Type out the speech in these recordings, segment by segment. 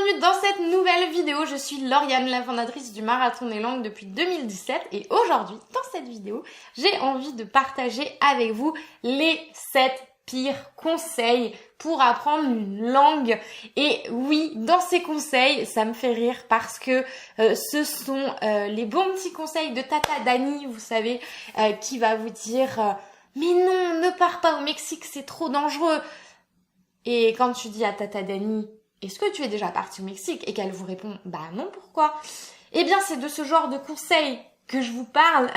bienvenue dans cette nouvelle vidéo. Je suis Lauriane, la fondatrice du Marathon des Langues depuis 2017 et aujourd'hui, dans cette vidéo, j'ai envie de partager avec vous les 7 pires conseils pour apprendre une langue. Et oui, dans ces conseils, ça me fait rire parce que ce sont les bons petits conseils de Tata Dani, vous savez, qui va vous dire mais non, ne pars pas au Mexique, c'est trop dangereux. Et quand tu dis à Tata Dani, est-ce que tu es déjà partie au Mexique? Et qu'elle vous répond, bah non, pourquoi? Eh bien, c'est de ce genre de conseils que je vous parle.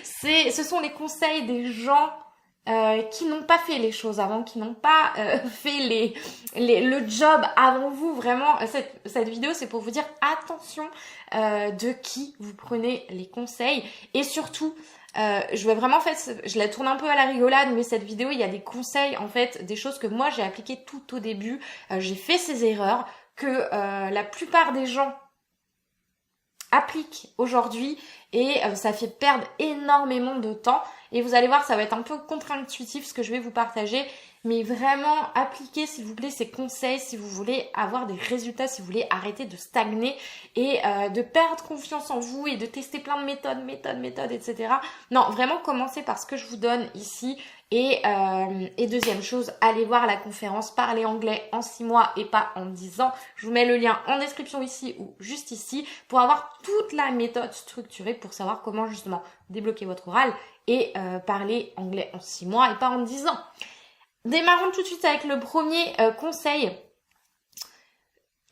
Ce sont les conseils des gens qui n'ont pas fait les choses avant, qui n'ont pas fait le job avant vous. Vraiment, cette vidéo, c'est pour vous dire attention de qui vous prenez les conseils. Et surtout, je vais vraiment je la tourne un peu à la rigolade, mais cette vidéo, il y a des conseils, en fait, des choses que moi j'ai appliquées tout au début. J'ai fait ces erreurs que la plupart des gens appliquent aujourd'hui et ça fait perdre énormément de temps. Et vous allez voir, ça va être un peu contre-intuitif ce que je vais vous partager, mais vraiment appliquez s'il vous plaît ces conseils si vous voulez avoir des résultats, si vous voulez arrêter de stagner et de perdre confiance en vous et de tester plein de méthodes, etc. Non, vraiment commencez par ce que je vous donne ici. Et deuxième chose, allez voir la conférence Parler anglais en 6 mois et pas en 10 ans. Je vous mets le lien en description ici ou juste ici pour avoir toute la méthode structurée pour savoir comment justement débloquer votre oral et parler anglais en 6 mois et pas en 10 ans. Démarrons tout de suite avec le premier conseil.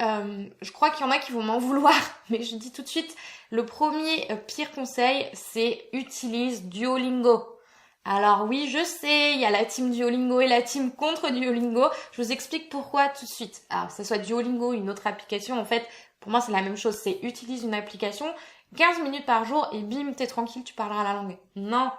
Je crois qu'il y en a qui vont m'en vouloir, mais je dis tout de suite, le premier pire conseil, c'est utilise Duolingo. Alors oui, je sais, il y a la team Duolingo et la team contre Duolingo. Je vous explique pourquoi tout de suite. Alors, que ce soit Duolingo ou une autre application, en fait, pour moi, c'est la même chose. C'est utilise une application 15 minutes par jour et bim, t'es tranquille, tu parleras la langue. Non.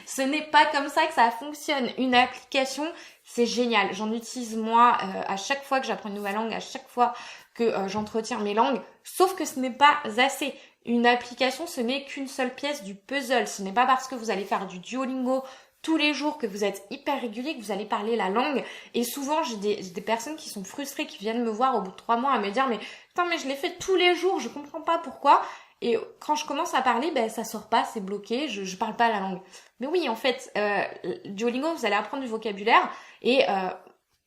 Ce n'est pas comme ça que ça fonctionne. Une application, c'est génial. J'en utilise moi à chaque fois que j'apprends une nouvelle langue, à chaque fois que j'entretiens mes langues. Sauf que ce n'est pas assez. Une application, ce n'est qu'une seule pièce du puzzle. Ce n'est pas parce que vous allez faire du Duolingo tous les jours que vous êtes hyper régulier que vous allez parler la langue. Et souvent, j'ai des personnes qui sont frustrées, qui viennent me voir au bout de 3 mois à me dire « Mais putain, mais je l'ai fait tous les jours, je comprends pas pourquoi. » Et quand je commence à parler, ben ça sort pas, c'est bloqué, je parle pas la langue. Mais oui, en fait, Duolingo, vous allez apprendre du vocabulaire et...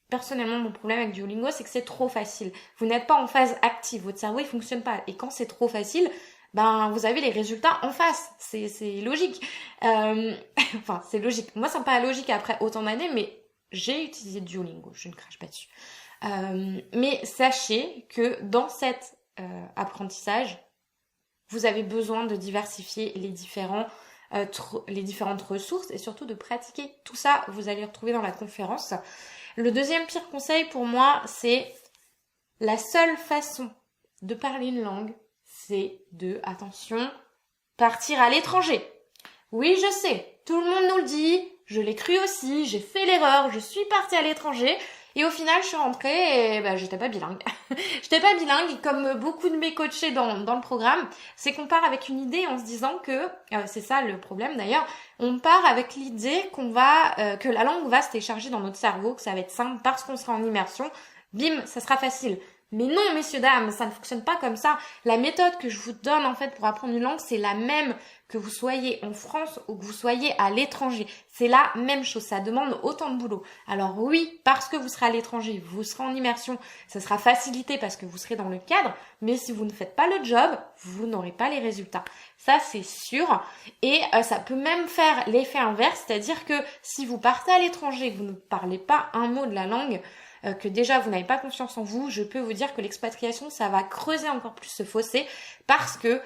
personnellement, mon problème avec Duolingo, c'est que c'est trop facile. Vous n'êtes pas en phase active, votre cerveau, il fonctionne pas. Et quand c'est trop facile, ben vous avez les résultats en face. C'est logique. Enfin, c'est logique. Moi, ça me paraît logique après autant d'années, mais j'ai utilisé Duolingo, je ne crache pas dessus. Mais sachez que dans cet apprentissage, vous avez besoin de diversifier les différentes ressources et surtout de pratiquer. Tout ça, vous allez retrouver dans la conférence. Le deuxième pire conseil pour moi, c'est la seule façon de parler une langue, c'est attention, partir à l'étranger. Oui, je sais, tout le monde nous le dit, je l'ai cru aussi, j'ai fait l'erreur, je suis partie à l'étranger et au final, je suis rentrée et ben, j'étais pas bilingue. J'étais pas bilingue et comme beaucoup de mes coachés dans le programme, c'est qu'on part avec une idée en se disant que, c'est ça le problème d'ailleurs, on part avec l'idée que la langue va se télécharger dans notre cerveau, que ça va être simple parce qu'on sera en immersion, bim, ça sera facile. Mais non, messieurs, dames, ça ne fonctionne pas comme ça. La méthode que je vous donne, en fait, pour apprendre une langue, c'est la même que vous soyez en France ou que vous soyez à l'étranger. C'est la même chose. Ça demande autant de boulot. Alors oui, parce que vous serez à l'étranger, vous serez en immersion, ça sera facilité parce que vous serez dans le cadre. Mais si vous ne faites pas le job, vous n'aurez pas les résultats. Ça, c'est sûr. Et ça peut même faire l'effet inverse. C'est-à-dire que si vous partez à l'étranger, que vous ne parlez pas un mot de la langue, que déjà vous n'avez pas confiance en vous, je peux vous dire que l'expatriation, ça va creuser encore plus ce fossé parce que,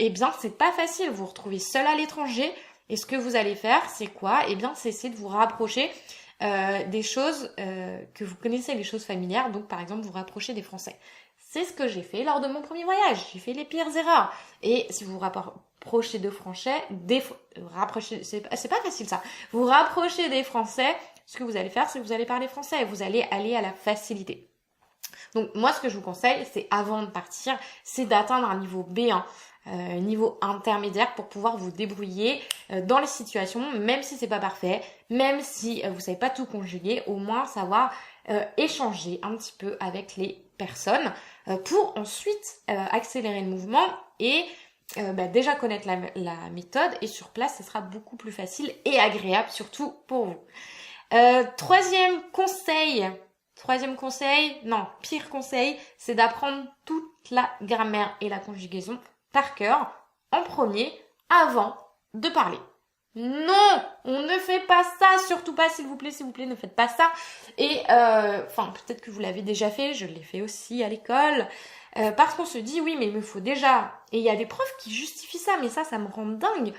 eh bien, c'est pas facile. Vous vous retrouvez seul à l'étranger et ce que vous allez faire, c'est quoi? Eh bien, c'est essayer de vous rapprocher des choses que vous connaissez, les choses familières. Donc, par exemple, vous rapprocher des Français. C'est ce que j'ai fait lors de mon premier voyage. J'ai fait les pires erreurs. Et si vous vous rapprochez de Français, c'est pas facile ça. Vous rapprochez des Français, ce que vous allez faire, c'est que vous allez parler français et vous allez aller à la facilité. Donc moi, ce que je vous conseille, c'est avant de partir, c'est d'atteindre un niveau B1, niveau intermédiaire pour pouvoir vous débrouiller dans les situations, même si c'est pas parfait, même si vous savez pas tout conjuguer, au moins savoir échanger un petit peu avec les personnes pour ensuite accélérer le mouvement et déjà connaître la méthode, et sur place, ce sera beaucoup plus facile et agréable, surtout pour vous. Troisième conseil, non, pire conseil, c'est d'apprendre toute la grammaire et la conjugaison par cœur en premier avant de parler. Non, on ne fait pas ça, surtout pas, s'il vous plaît, ne faites pas ça. Et peut-être que vous l'avez déjà fait, je l'ai fait aussi à l'école, parce qu'on se dit oui, mais il me faut déjà. Et il y a des profs qui justifient ça, mais ça me rend dingue.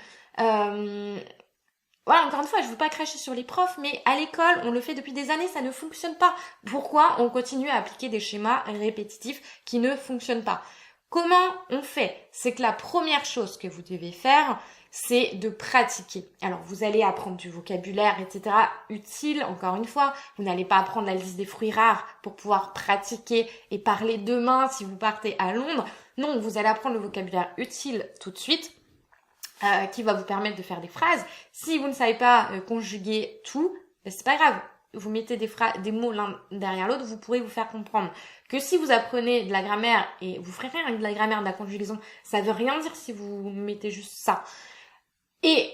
Voilà, encore une fois, je veux pas cracher sur les profs, mais à l'école, on le fait depuis des années, ça ne fonctionne pas. Pourquoi on continue à appliquer des schémas répétitifs qui ne fonctionnent pas? Comment on fait? C'est que la première chose que vous devez faire, c'est de pratiquer. Alors, vous allez apprendre du vocabulaire, etc. utile, encore une fois. Vous n'allez pas apprendre la liste des fruits rares pour pouvoir pratiquer et parler demain si vous partez à Londres. Non, vous allez apprendre le vocabulaire utile tout de suite, qui va vous permettre de faire des phrases. Si vous ne savez pas conjuguer tout, c'est pas grave. Vous mettez des mots l'un derrière l'autre, vous pourrez vous faire comprendre que si vous apprenez de la grammaire, et vous ferez rien avec de la grammaire, de la conjugaison, ça veut rien dire si vous mettez juste ça. Et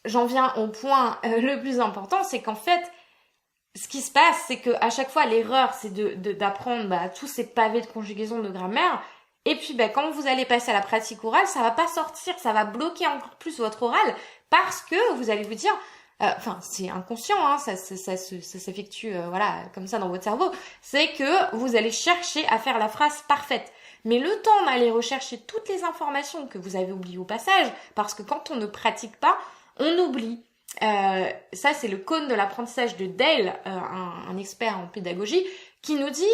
j'en viens au point le plus important, c'est qu'en fait, ce qui se passe, c'est que à chaque fois, l'erreur, c'est d'apprendre tous ces pavés de conjugaison de grammaire. Et puis, quand vous allez passer à la pratique orale, ça va pas sortir, ça va bloquer encore plus votre oral, parce que vous allez vous dire, c'est inconscient, hein, ça s'effectue, comme ça dans votre cerveau, c'est que vous allez chercher à faire la phrase parfaite. Mais le temps d'aller rechercher toutes les informations que vous avez oubliées au passage, parce que quand on ne pratique pas, on oublie. Ça, c'est le cône de l'apprentissage de Dale, un expert en pédagogie, qui nous dit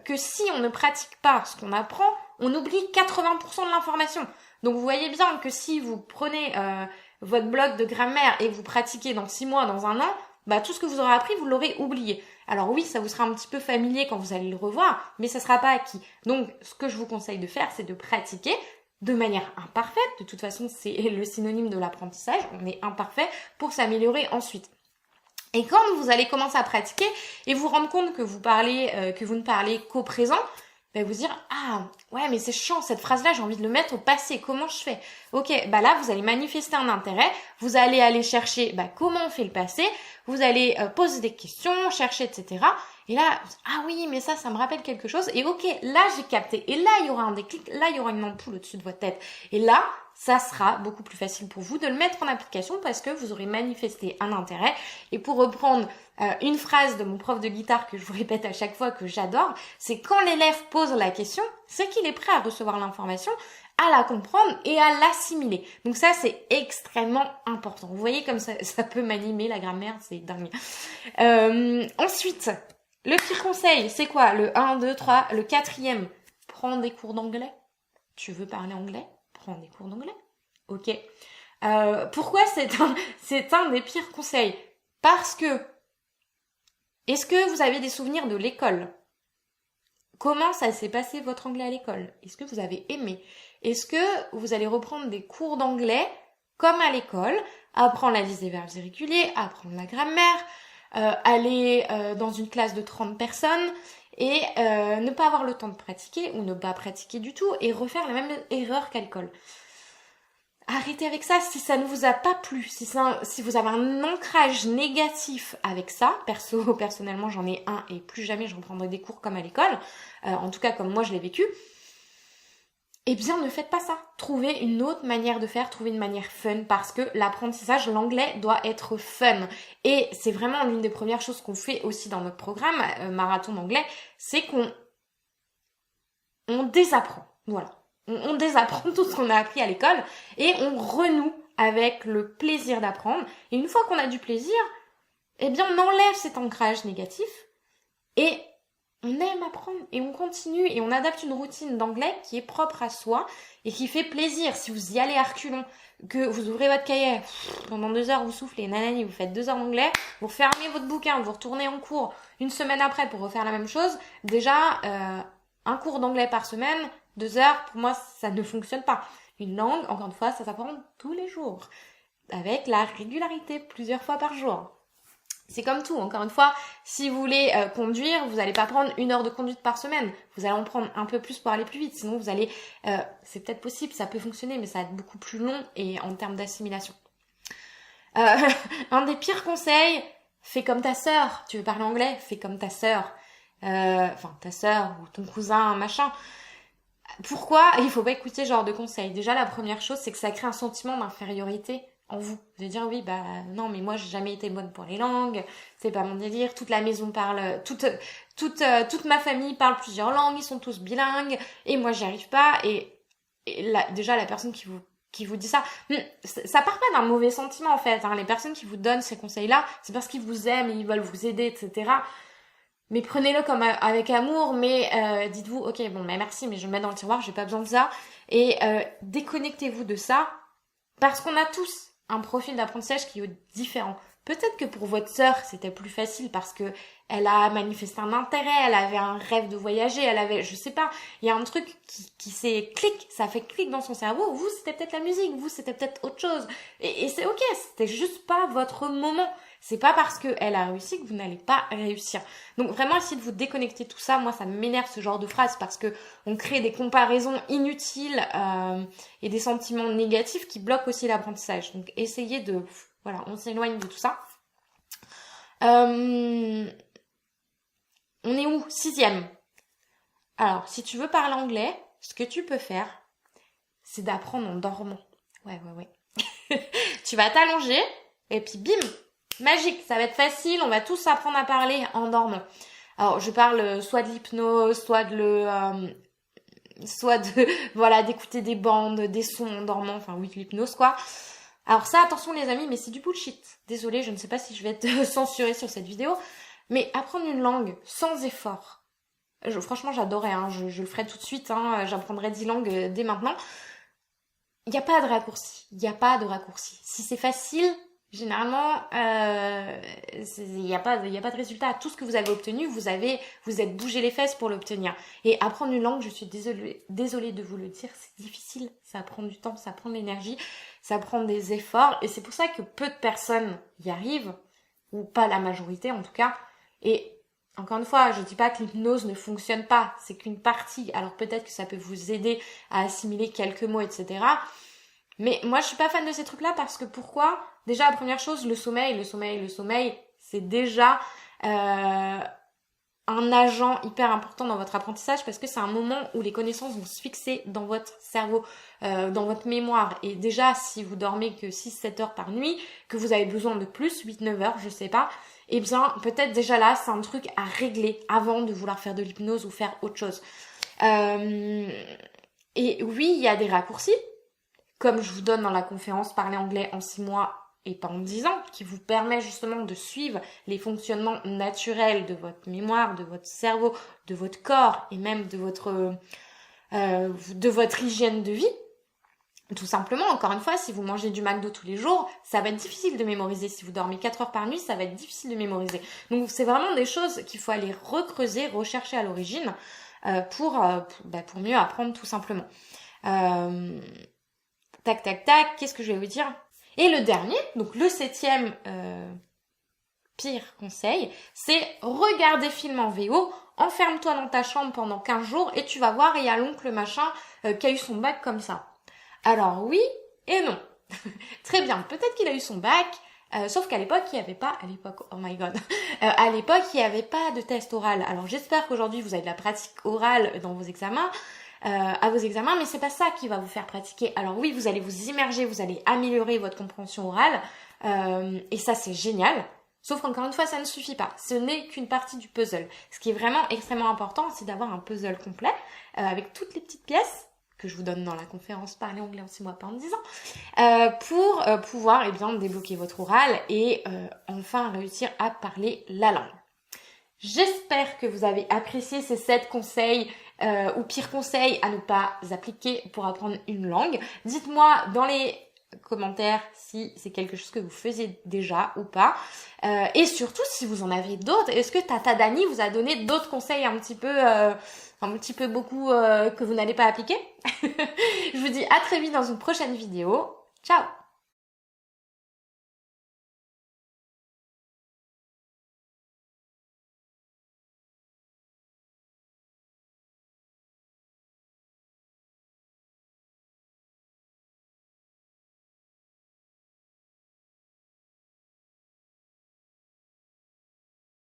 que si on ne pratique pas ce qu'on apprend, on oublie 80% de l'information. Donc vous voyez bien que si vous prenez votre bloc de grammaire et vous pratiquez dans 6 mois, dans un an, tout ce que vous aurez appris, vous l'aurez oublié. Alors oui, ça vous sera un petit peu familier quand vous allez le revoir, mais ça sera pas acquis. Donc ce que je vous conseille de faire, c'est de pratiquer de manière imparfaite. De toute façon, c'est le synonyme de l'apprentissage. On est imparfait pour s'améliorer ensuite. Et quand vous allez commencer à pratiquer et vous rendre compte que vous ne parlez qu'au présent, vous dire, ah, ouais, mais c'est chiant, cette phrase-là, j'ai envie de le mettre au passé, comment je fais? Ok, là, vous allez manifester un intérêt, vous allez aller chercher, comment on fait le passé, vous allez poser des questions, chercher, etc. Et là, ah oui, mais ça me rappelle quelque chose, et ok, là, j'ai capté, et là, il y aura un déclic, là, il y aura une ampoule au-dessus de votre tête, et là, ça sera beaucoup plus facile pour vous de le mettre en application parce que vous aurez manifesté un intérêt. Et pour reprendre une phrase de mon prof de guitare que je vous répète à chaque fois, que j'adore, c'est quand l'élève pose la question, c'est qu'il est prêt à recevoir l'information, à la comprendre et à l'assimiler. Donc ça, c'est extrêmement important. Vous voyez comme ça peut m'animer, la grammaire, c'est dingue. Ensuite, le pire conseil, c'est quoi? Le 1, 2, 3, le 4e. Prends des cours d'anglais. Tu veux parler anglais? Prends des cours d'anglais. Ok. Pourquoi c'est un des pires conseils? Parce que, est-ce que vous avez des souvenirs de l'école? Comment ça s'est passé votre anglais à l'école? Est-ce que vous avez aimé? Est-ce que vous allez reprendre des cours d'anglais comme à l'école, apprendre la liste des verbes irréguliers, apprendre la grammaire, aller dans une classe de 30 personnes et ne pas avoir le temps de pratiquer ou ne pas pratiquer du tout et refaire la même erreur qu'à l'école? Arrêtez avec ça si ça ne vous a pas plu, si vous avez un ancrage négatif avec ça. Personnellement, j'en ai un et plus jamais je reprendrai des cours comme à l'école, en tout cas comme moi je l'ai vécu. Eh bien, ne faites pas ça. Trouvez une autre manière de faire, trouvez une manière fun, parce que l'apprentissage, l'anglais doit être fun. Et c'est vraiment l'une des premières choses qu'on fait aussi dans notre programme, Marathon d'anglais, c'est qu'on désapprend. Voilà. On désapprend tout ce qu'on a appris à l'école et on renoue avec le plaisir d'apprendre. Et une fois qu'on a du plaisir, eh bien, on enlève cet ancrage négatif et on aime apprendre et on continue et on adapte une routine d'anglais qui est propre à soi et qui fait plaisir. Si vous y allez à reculons, que vous ouvrez votre cahier, pendant 2 heures vous soufflez, nanani, vous faites 2 heures d'anglais, vous fermez votre bouquin, vous retournez en cours une semaine après pour refaire la même chose, déjà, un cours d'anglais par semaine, 2 heures, pour moi, ça ne fonctionne pas. Une langue, encore une fois, ça s'apprend tous les jours, avec la régularité, plusieurs fois par jour. C'est comme tout, encore une fois, si vous voulez conduire, vous n'allez pas prendre 1 heure de conduite par semaine. Vous allez en prendre un peu plus pour aller plus vite. Sinon, vous allez... c'est peut-être possible, ça peut fonctionner, mais ça va être beaucoup plus long et en termes d'assimilation. Un des pires conseils, fais comme ta sœur. Tu veux parler anglais? Fais comme ta sœur. Enfin, ta sœur ou ton cousin, machin. Pourquoi il faut pas écouter ce genre de conseils? Déjà, la première chose, c'est que ça crée un sentiment d'infériorité en vous. Vous allez dire, oui, bah non, mais moi, j'ai jamais été bonne pour les langues, c'est pas mon délire, toute la maison parle, toute ma famille parle plusieurs langues, ils sont tous bilingues, et moi, j'y arrive pas, déjà, la personne qui vous dit ça, ça part pas d'un mauvais sentiment, en fait, hein. Les personnes qui vous donnent ces conseils-là, c'est parce qu'ils vous aiment et ils veulent vous aider, etc. Mais prenez-le comme avec amour, mais dites-vous, ok, bon, mais merci, mais je le mets dans le tiroir, j'ai pas besoin de ça, et déconnectez-vous de ça, parce qu'on a tous un profil d'apprentissage qui est différent. Peut-être que pour votre sœur, c'était plus facile parce que elle a manifesté un intérêt, elle avait un rêve de voyager, elle avait, je sais pas, il y a un truc qui s'est clic, ça fait clic dans son cerveau. Vous, c'était peut-être la musique, vous, c'était peut-être autre chose. Et c'est ok, c'était juste pas votre moment. C'est pas parce qu'elle a réussi que vous n'allez pas réussir. Donc vraiment, essayez de vous déconnecter de tout ça. Moi, ça m'énerve ce genre de phrase parce que on crée des comparaisons inutiles et des sentiments négatifs qui bloquent aussi l'apprentissage. Donc essayez de... Voilà, on s'éloigne de tout ça. On est où? 6e. Alors, si tu veux parler anglais, ce que tu peux faire, c'est d'apprendre en dormant. Ouais. Tu vas t'allonger et puis bim, magique, ça va être facile, on va tous apprendre à parler en dormant. Alors, je parle soit de l'hypnose, soit voilà, d'écouter des bandes, des sons en dormant, enfin oui, de l'hypnose quoi. Alors ça, attention les amis, mais c'est du bullshit. Désolée, je ne sais pas si je vais être censurée sur cette vidéo, mais apprendre une langue sans effort. Franchement, j'adorais, hein, je le ferai tout de suite, hein, j'apprendrai 10 langues dès maintenant. Il n'y a pas de raccourci, Si c'est facile, généralement, il n'y a pas de résultat. Tout ce que vous avez obtenu, vous êtes bougé les fesses pour l'obtenir. Et apprendre une langue, je suis désolée de vous le dire, c'est difficile. Ça prend du temps, ça prend de l'énergie, ça prend des efforts. Et c'est pour ça que peu de personnes y arrivent, ou pas la majorité en tout cas. Et encore une fois, je dis pas que l'hypnose ne fonctionne pas, c'est qu'une partie. Alors peut-être que ça peut vous aider à assimiler quelques mots, etc. Mais moi, je suis pas fan de ces trucs-là parce que pourquoi? Déjà, la première chose, le sommeil, c'est déjà un agent hyper important dans votre apprentissage parce que c'est un moment où les connaissances vont se fixer dans votre cerveau, dans votre mémoire. Et déjà, si vous dormez que 6-7 heures par nuit, que vous avez besoin de plus, 8-9 heures, je sais pas, eh bien, peut-être déjà là, c'est un truc à régler avant de vouloir faire de l'hypnose ou faire autre chose. Et oui, il y a des raccourcis, comme je vous donne dans la conférence Parler anglais en 6 mois et pas en 10 ans, qui vous permet justement de suivre les fonctionnements naturels de votre mémoire, de votre cerveau, de votre corps et même de votre hygiène de vie. Tout simplement, encore une fois, si vous mangez du McDo tous les jours, ça va être difficile de mémoriser. Si vous dormez 4 heures par nuit, ça va être difficile de mémoriser. Donc c'est vraiment des choses qu'il faut aller recreuser, rechercher à l'origine pour mieux apprendre tout simplement. Tac, qu'est-ce que je vais vous dire? Et le dernier, donc le 7e pire conseil, c'est regarder film en VO, enferme-toi dans ta chambre pendant 15 jours et tu vas voir, il y a l'oncle machin qui a eu son bac comme ça. Alors oui et non. Très bien, peut-être qu'il a eu son bac, sauf qu'à l'époque, il n'y avait pas, oh my god, à l'époque, il n'y avait pas de test oral. Alors j'espère qu'aujourd'hui, vous avez de la pratique orale dans vos examens, à vos examens, mais c'est pas ça qui va vous faire pratiquer. Alors oui, vous allez vous immerger, vous allez améliorer votre compréhension orale, et ça c'est génial. Sauf qu'encore une fois, ça ne suffit pas. Ce n'est qu'une partie du puzzle. Ce qui est vraiment extrêmement important, c'est d'avoir un puzzle complet, avec toutes les petites pièces que je vous donne dans la conférence Parler anglais en 6 mois, pas en 10 ans, pour pouvoir débloquer votre oral et enfin réussir à parler la langue. J'espère que vous avez apprécié ces 7 conseils ou pires conseils à ne pas appliquer pour apprendre une langue. Dites-moi dans les commentaires si c'est quelque chose que vous faisiez déjà ou pas. Et surtout, si vous en avez d'autres, est-ce que Tata Dani vous a donné d'autres conseils un petit peu beaucoup que vous n'allez pas appliquer? Je vous dis à très vite dans une prochaine vidéo. Ciao!